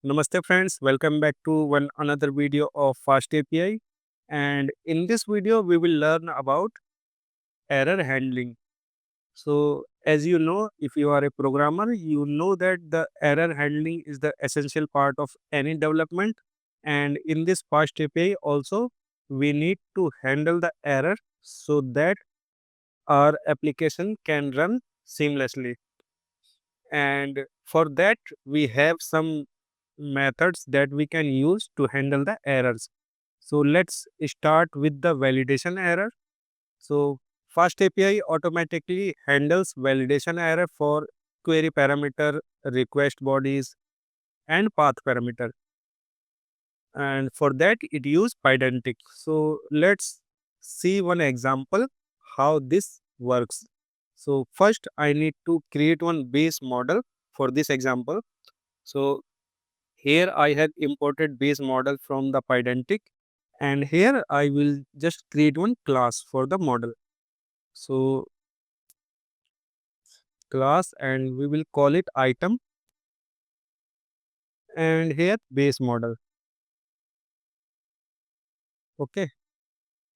Namaste friends, welcome back to one another video of FastAPI, and in this video we will learn about error handling. So as you know, if you are a programmer, you know that the error handling is the essential part of any development, and in this FastAPI also we need to handle the error so that our application can run seamlessly. And for that we have some methods that we can use to handle the errors. So let's start with the validation error. So FastAPI automatically handles validation error for query parameter, request bodies, and path parameter. And for that it use Pydantic. So let's see one example how this works. So first I need to create one base model for this example. So here I have imported base model from the Pydantic, and here I will just create one class for the model. So class, and we will call it item, and here base model. Okay,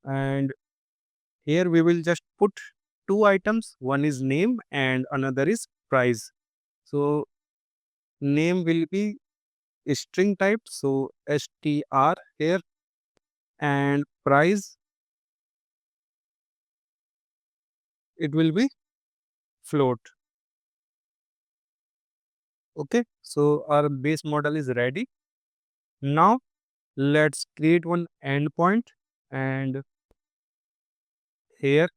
and here we will just put two items, one is name and another is price. So name will be string type, so str here, and price it will be float. Okay, so our base model is ready. Now let's create one endpoint, and here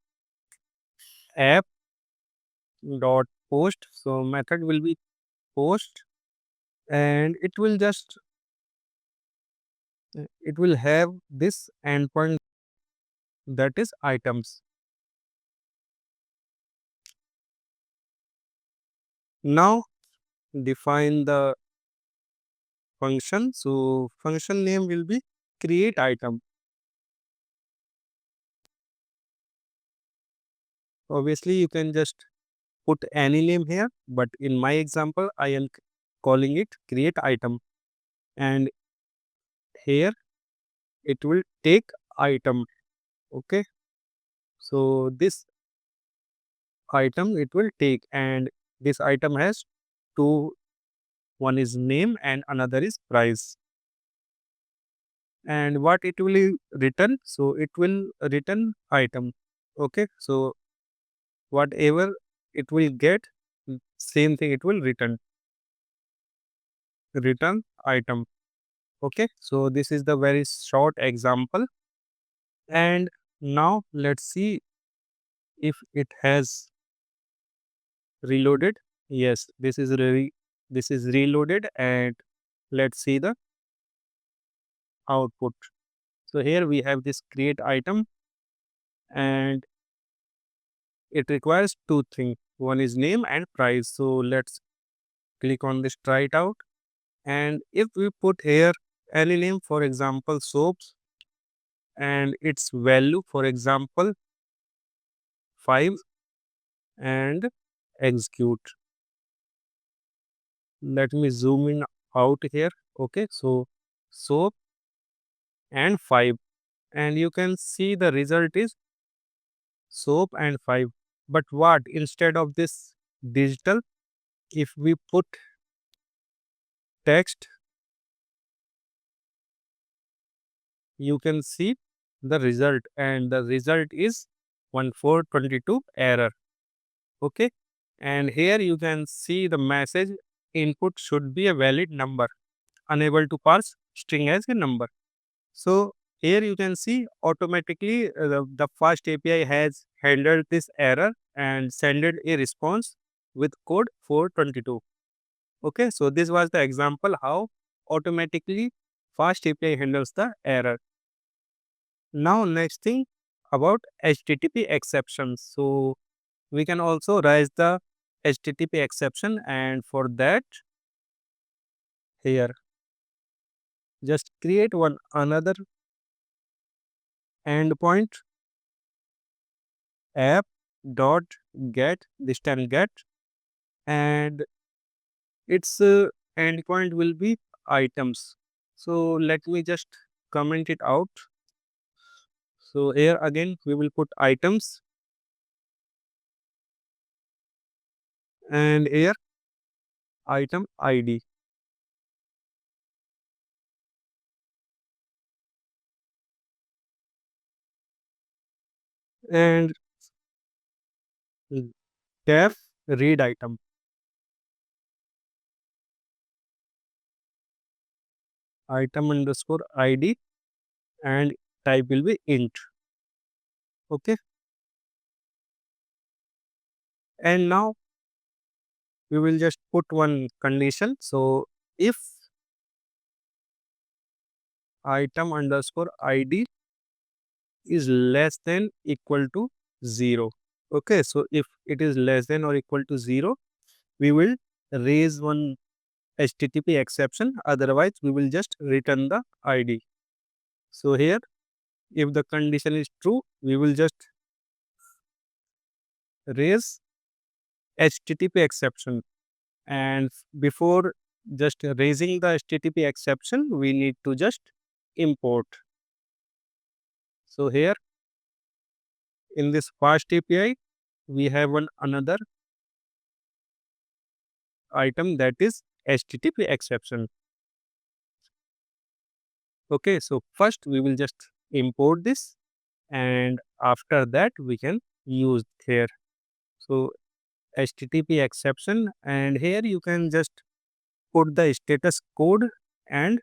app dot post. So method will be post, and it will have this endpoint, that is items. Now define the function. So function name will be create item. Obviously you can just put any name here, but in my example I am calling it create item, and here it will take item. Okay, so this item it will take, and this item has two, one is name and another is price. And what it will return? So it will return item. Okay, so whatever it will get, same thing it will return item. Okay, so this is the very short example, and now let's see if it has reloaded. Yes, this is reloaded, and let's see the output. So here we have this create item, and it requires two things, one is name and price. So let's click on this, try it out, and if we put here any name, for example soaps, and its value for example 5, and execute. Let me zoom in out here. Okay, so soap and 5, and you can see the result is soap and 5. But what, instead of this digital, if we put text, you can see the result, and the result is 1422 error. Okay, and here you can see the message input should be a valid number, unable to parse string as a number. So here you can see automatically the fast API has handled this error and sent a response with code 422. Okay, so this was the example how automatically fast API handles the error. Now next thing about HTTP exceptions. So we can also raise the HTTP exception, and for that here just create one another endpoint, app dot get, this time get, and its endpoint will be items. So let me just comment it out. So here again we will put items, and here item ID. And def read item, item underscore ID, and type will be int. Okay. And now we will just put one condition. So if item underscore ID is less than equal to 0. Okay. So if it is less than or equal to 0, we will raise one HTTP exception. Otherwise, we will just return the ID. So here, if the condition is true, we will just raise HTTP exception. And before just raising the HTTP exception, we need to just import. So here in this fast API, we have one another item, that is HTTP exception. Okay, so first we will just import this, and after that we can use here. So HTTP exception, and here you can just put the status code and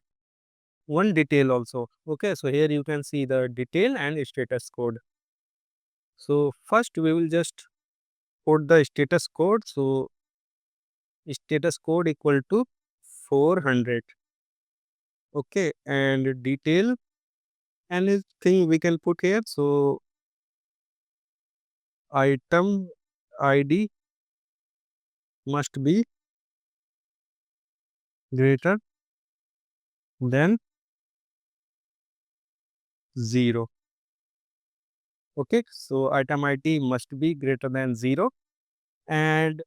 one detail also. Okay, so here you can see the detail and status code. So first we will just put the status code. So status code equal to 400. Okay, and detail, anything we can put here. So item ID must be greater than 0. Okay, so item ID must be greater than 0. And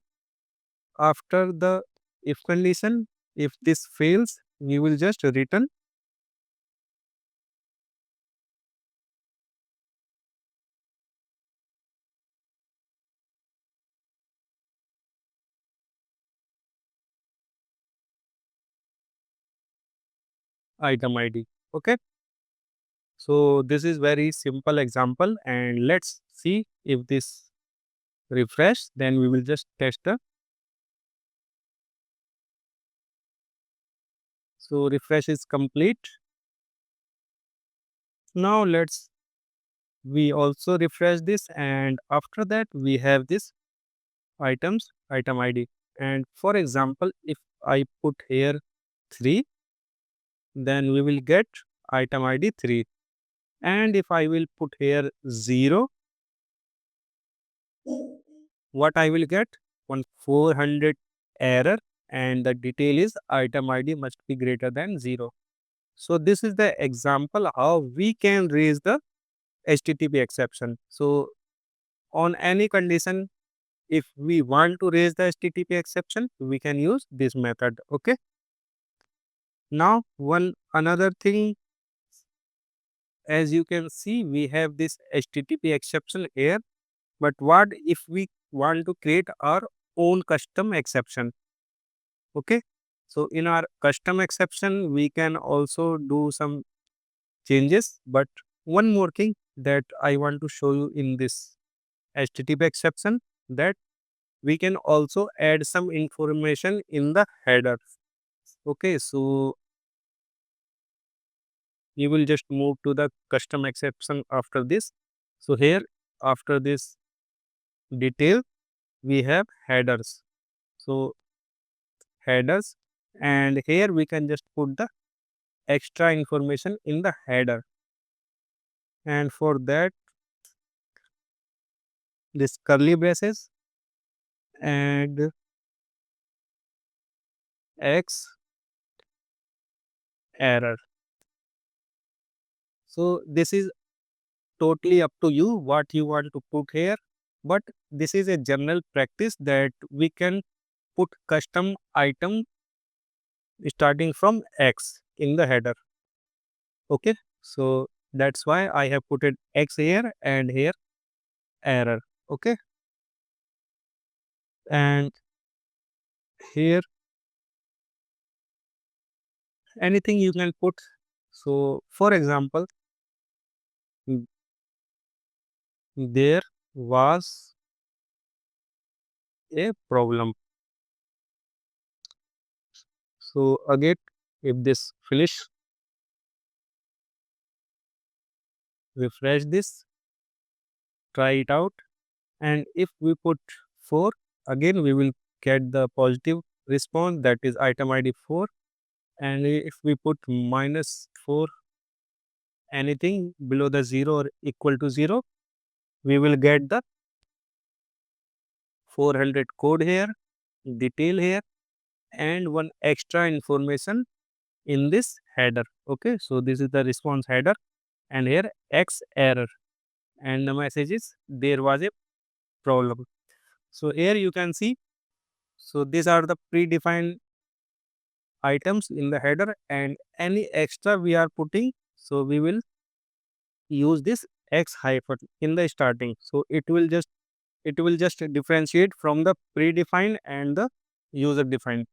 after the if condition, if this fails, we will just return item ID. Okay, so this is very simple example, and let's see if this refresh, then we will just test the. So refresh is complete. Now let's we also refresh this, and after that we have this items item ID. And for example, if I put here 3, then we will get item ID 3. And if I will put here 0, what I will get? 400 error, and the detail is item ID must be greater than 0. So this is the example how we can raise the HTTP exception. So on any condition, if we want to raise the HTTP exception, we can use this method. Okay. Now one another thing, as you can see, we have this HTTP exception here. But what if we want to create our own custom exception? Okay. So in our custom exception, we can also do some changes. But one more thing that I want to show you in this HTTP exception, that we can also add some information in the header. Okay. So you will just move to the custom exception after this. So here after this detail, we have headers. So headers, and here we can just put the extra information in the header, and for that this curly braces and X error. So this is totally up to you what you want to put here, but this is a general practice that we can put custom item starting from X in the header. Okay, so that's why I have put it X here and here error. Okay, and here anything you can put. So for example, there was a problem. So again, if this finish, refresh this, try it out, and if we put 4, again we will get the positive response, that is item ID 4. And if we put -4, anything below the 0 or equal to 0, we will get the 400 code here, detail here, and one extra information in this header. Okay, so this is the response header, and here X error, and the message is there was a problem. So here you can see, so these are the predefined items in the header, and any extra we are putting, so we will use this X hyphen in the starting. So it will just differentiate from the predefined and the user defined.